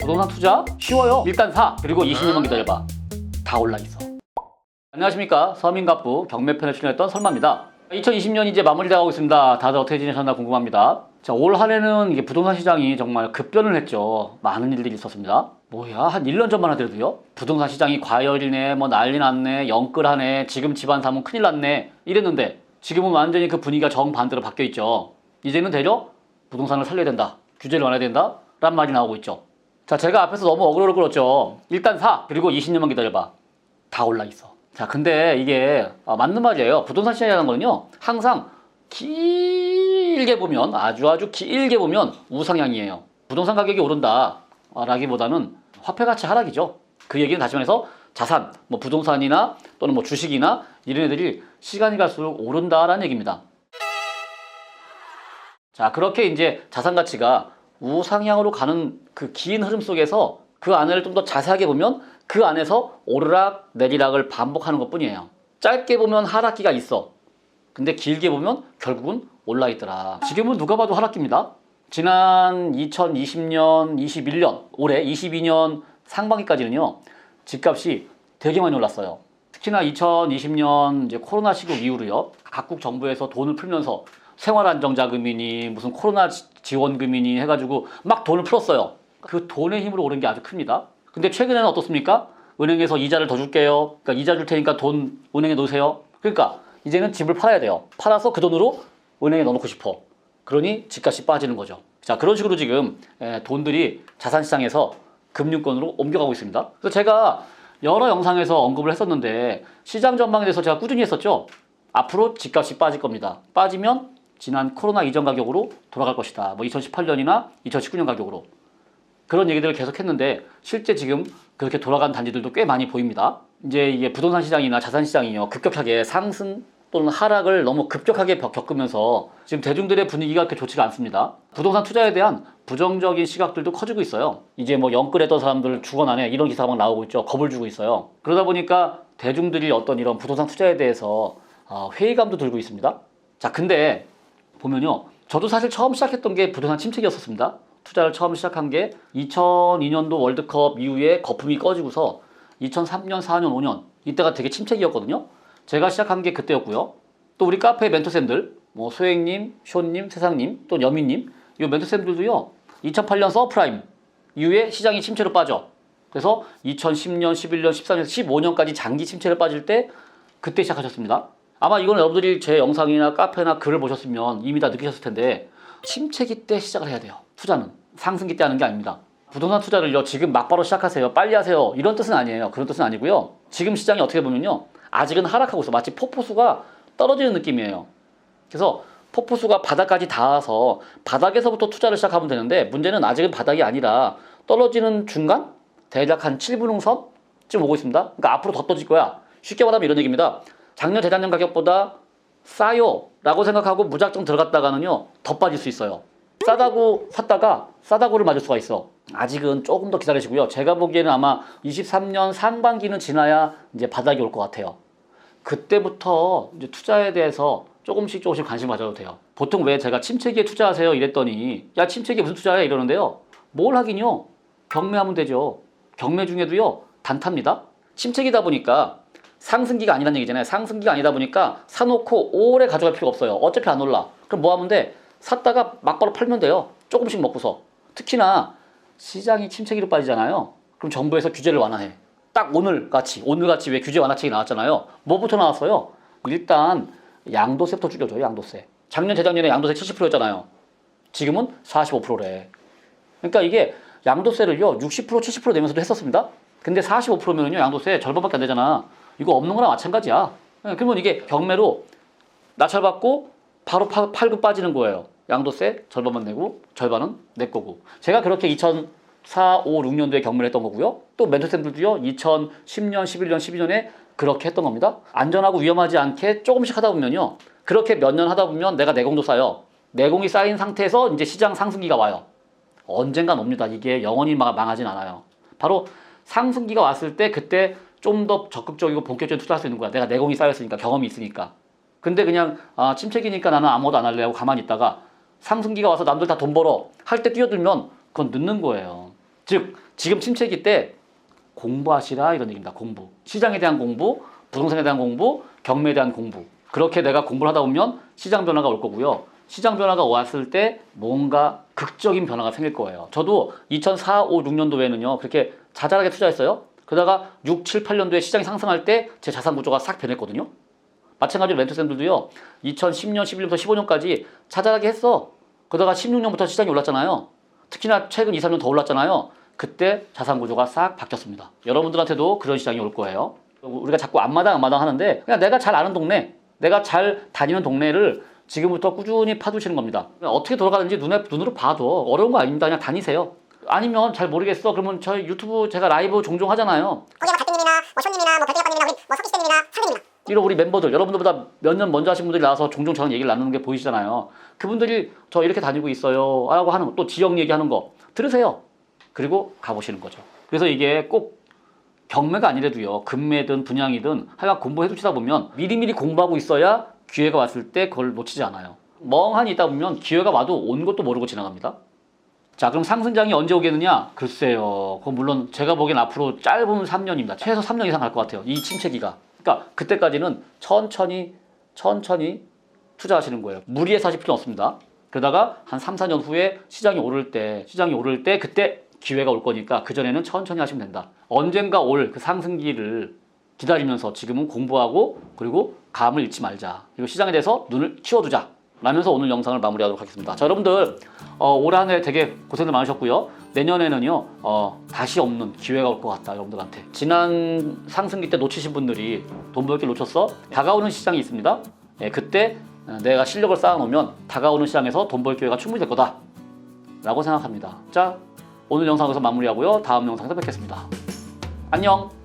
부동산 투자 쉬워요. 일단 사. 그리고 20년만 기다려봐. 다 올라있어. 안녕하십니까. 서민갑부 경매편에 출연했던 설마입니다. 2020년이 이제 마무리돼가고 있습니다. 다들 어떻게 지내셨나 궁금합니다. 자, 올 한해는 이게 부동산 시장이 정말 급변을 했죠. 많은 일들이 있었습니다. 뭐야, 한 1년 전만 하더라도요. 부동산 시장이 과열이네, 뭐 난리 났네, 영끌하네, 지금 집안 사면 큰일 났네 이랬는데 지금은 완전히 그 분위기가 정반대로 바뀌어 있죠. 이제는 되려 부동산을 살려야 된다, 규제를 완화해야 된다 라는 말이 나오고 있죠. 자, 제가 앞에서 너무 어그로를 끌었죠. 일단 사. 그리고 20년만 기다려봐. 다 올라있어. 자, 근데 이게 맞는 말이에요. 부동산 시장이라는 거는요, 항상 길게 보면, 아주 길게 보면 우상향이에요. 부동산 가격이 오른다 라기보다는 화폐 가치 하락이죠. 그 얘기는 다시 말해서 자산, 뭐 부동산이나 또는 뭐 주식이나 이런 애들이 시간이 갈수록 오른다라는 얘기입니다. 자, 그렇게 이제 자산 가치가 우상향으로 가는 그 긴 흐름 속에서 그 안을 좀 더 자세하게 보면 그 안에서 오르락 내리락을 반복하는 것 뿐이에요. 짧게 보면 하락기가 있어. 근데 길게 보면 결국은 올라있더라. 지금은 누가 봐도 하락기입니다. 지난 2020년, 21년, 올해 22년 상반기까지는요, 집값이 되게 많이 올랐어요. 특히나 2020년 이제 코로나 시국 이후로요, 각국 정부에서 돈을 풀면서 생활안정자금이니 무슨 코로나 지원금이니 해가지고 막 돈을 풀었어요. 그 돈의 힘으로 오른 게 아주 큽니다. 근데 최근에는 어떻습니까? 은행에서 이자를 더 줄게요. 그러니까 이자 줄 테니까 돈 은행에 넣으세요. 그러니까 이제는 집을 팔아야 돼요. 팔아서 그 돈으로 은행에 넣어놓고 싶어. 그러니 집값이 빠지는 거죠. 자, 그런 식으로 지금 돈들이 자산시장에서 금융권으로 옮겨가고 있습니다. 그래서 제가 여러 영상에서 언급을 했었는데 시장 전망에 대해서 제가 꾸준히 했었죠. 앞으로 집값이 빠질 겁니다. 빠지면 지난 코로나 이전 가격으로 돌아갈 것이다. 뭐 2018년이나 2019년 가격으로. 그런 얘기들을 계속 했는데 실제 지금 그렇게 돌아간 단지들도 꽤 많이 보입니다. 이제 이게 부동산 시장이나 자산 시장이요, 급격하게 상승 또는 하락을 너무 급격하게 겪으면서 지금 대중들의 분위기가 그렇게 좋지가 않습니다. 부동산 투자에 대한 부정적인 시각들도 커지고 있어요. 이제 뭐 영끌했던 사람들 죽어나네 이런 기사가 막 나오고 있죠. 겁을 주고 있어요. 그러다 보니까 대중들이 어떤 이런 부동산 투자에 대해서 회의감도 들고 있습니다. 자, 근데 보면요, 저도 사실 처음 시작했던 게 부동산 침체기였었습니다. 투자를 처음 시작한 게 2002년도 월드컵 이후에 거품이 꺼지고서 2003년, 4년, 5년 이때가 되게 침체기였거든요. 제가 시작한 게 그때였고요. 또 우리 카페 멘토쌤들, 뭐 소행님, 쇼님, 세상님, 또 여민님, 이 멘토쌤들도요, 2008년 서프라임 이후에 시장이 침체로 빠져. 그래서 2010년, 11년, 14년, 15년까지 장기 침체를 빠질 때 그때 시작하셨습니다. 아마 이건 여러분들이 제 영상이나 카페나 글을 보셨으면 이미 다 느끼셨을 텐데 침체기 때 시작을 해야 돼요. 투자는 상승기 때 하는 게 아닙니다. 부동산 투자를요, 지금 막바로 시작하세요, 빨리 하세요 이런 뜻은 아니에요. 그런 뜻은 아니고요. 지금 시장이 어떻게 보면요, 아직은 하락하고 있어. 마치 폭포수가 떨어지는 느낌이에요. 그래서 폭포수가 바닥까지 닿아서 바닥에서부터 투자를 시작하면 되는데 문제는 아직은 바닥이 아니라 떨어지는 중간? 대략 한 7분응선쯤 오고 있습니다. 그러니까 앞으로 더 떠질 거야. 쉽게 말하면 이런 얘기입니다. 작년 재작년 가격보다 싸요 라고 생각하고 무작정 들어갔다가는요, 더 빠질 수 있어요. 싸다고 샀다가 싸다고를 맞을 수가 있어. 아직은 조금 더 기다리시고요. 제가 보기에는 아마 23년 상반기는 지나야 이제 바닥이 올 것 같아요. 그때부터 이제 투자에 대해서 조금씩 관심 가져도 돼요. 보통 왜 제가 침체기에 투자하세요 이랬더니 야, 침체기에 무슨 투자야 이러는데요. 뭘 하긴요, 경매하면 되죠. 경매 중에도요, 단타입니다. 침체기다 보니까 상승기가 아니라는 얘기잖아요. 상승기가 아니다 보니까 사놓고 오래 가져갈 필요가 없어요. 어차피 안 올라. 그럼 뭐 하면 돼? 샀다가 막바로 팔면 돼요. 조금씩 먹고서. 특히나 시장이 침체기로 빠지잖아요. 그럼 정부에서 규제를 완화해. 딱 오늘같이 왜 규제 완화책이 나왔잖아요. 뭐부터 나왔어요? 일단 양도세부터 줄여줘요. 양도세. 작년 재작년에 양도세 70%였잖아요. 지금은 45%래. 그러니까 이게 양도세를요 60% 70% 내면서도 했었습니다. 근데 45%면은요 양도세 절반밖에 안 되잖아. 이거 없는 거나 마찬가지야. 그러면 이게 경매로 낙찰받고 바로 팔고 빠지는 거예요. 양도세 절반만 내고 절반은 내 거고. 제가 그렇게 2004, 5, 6년도에 경매를 했던 거고요. 또 멘토쌤들도요 2010년, 11년, 12년에 그렇게 했던 겁니다. 안전하고 위험하지 않게 조금씩 하다 보면요, 그렇게 몇 년 하다 보면 내가 내공도 쌓여. 내공이 쌓인 상태에서 이제 시장 상승기가 와요. 언젠간 옵니다. 이게 영원히 망하진 않아요. 바로 상승기가 왔을 때 그때 좀 더 적극적이고 본격적으로 투자할 수 있는 거야. 내가 내공이 쌓였으니까, 경험이 있으니까. 근데 그냥 침체기니까 나는 아무것도 안 할래 하고 가만히 있다가 상승기가 와서 남들 다 돈 벌어 할 때 뛰어들면 그건 늦는 거예요. 즉 지금 침체기 때 공부하시라 이런 얘기입니다. 공부. 시장에 대한 공부, 부동산에 대한 공부, 경매에 대한 공부. 그렇게 내가 공부를 하다 보면 시장 변화가 올 거고요. 시장 변화가 왔을 때 뭔가 극적인 변화가 생길 거예요. 저도 2004, 5, 6년도에는요. 그렇게 자잘하게 투자했어요. 그러다가 6, 7, 8년도에 시장이 상승할 때 제 자산 구조가 싹 변했거든요. 마찬가지로 렌트쌤들도요. 2010년, 11년부터 15년까지 자잘하게 했어. 그러다가 16년부터 시장이 올랐잖아요. 특히나 최근 2, 3년 더 올랐잖아요. 그때 자산 구조가 싹 바뀌었습니다. 여러분들한테도 그런 시장이 올 거예요. 우리가 자꾸 앞마당 하는데 그냥 내가 잘 아는 동네, 내가 잘 다니는 동네를 지금부터 꾸준히 파두시는 겁니다. 어떻게 돌아가는지 눈으로 봐도 어려운 거 아닙니다. 그냥 다니세요. 아니면 잘 모르겠어. 그러면 저희 유튜브 제가 라이브 종종 하잖아요. 거기에 대표님이나 쇼님이나 별태작가님이나 우리 석기시대님이나 선생님이나 이런 우리 멤버들, 여러분들보다 몇 년 먼저 하신 분들이 나와서 종종 저랑 얘기를 나누는 게 보이시잖아요. 그분들이 저 이렇게 다니고 있어요 라고 하는 거, 또 지역 얘기하는 거 들으세요. 그리고 가보시는 거죠. 그래서 이게 꼭 경매가 아니래도요. 금매든 분양이든 하여간 공부해 두시다 보면 미리미리 공부하고 있어야 기회가 왔을 때 그걸 놓치지 않아요. 멍하니 있다 보면 기회가 와도 온 것도 모르고 지나갑니다. 자, 그럼 상승장이 언제 오겠느냐? 글쎄요. 그건 물론 제가 보기엔 앞으로 짧으면 3년입니다. 최소 3년 이상 갈 것 같아요. 이 침체기가. 그러니까 그때까지는 천천히 투자하시는 거예요. 무리해서 하실 필요 없습니다. 그러다가 한 3, 4년 후에 시장이 오를 때 그때 기회가 올 거니까 그전에는 천천히 하시면 된다. 언젠가 올 그 상승기를 기다리면서 지금은 공부하고 그리고 감을 잃지 말자. 그리고 시장에 대해서 눈을 키워두자. 라면서 오늘 영상을 마무리하도록 하겠습니다. 자, 여러분들 올 한 해 되게 고생들 많으셨고요. 내년에는요 다시 없는 기회가 올 것 같다. 여러분들한테 지난 상승기 때 놓치신 분들이 돈 벌 길 놓쳤어? 다가오는 시장이 있습니다. 그때 내가 실력을 쌓아놓으면 다가오는 시장에서 돈 벌 기회가 충분히 될 거다 라고 생각합니다. 자, 오늘 영상 여기서 마무리하고요. 다음 영상에서 뵙겠습니다. 안녕.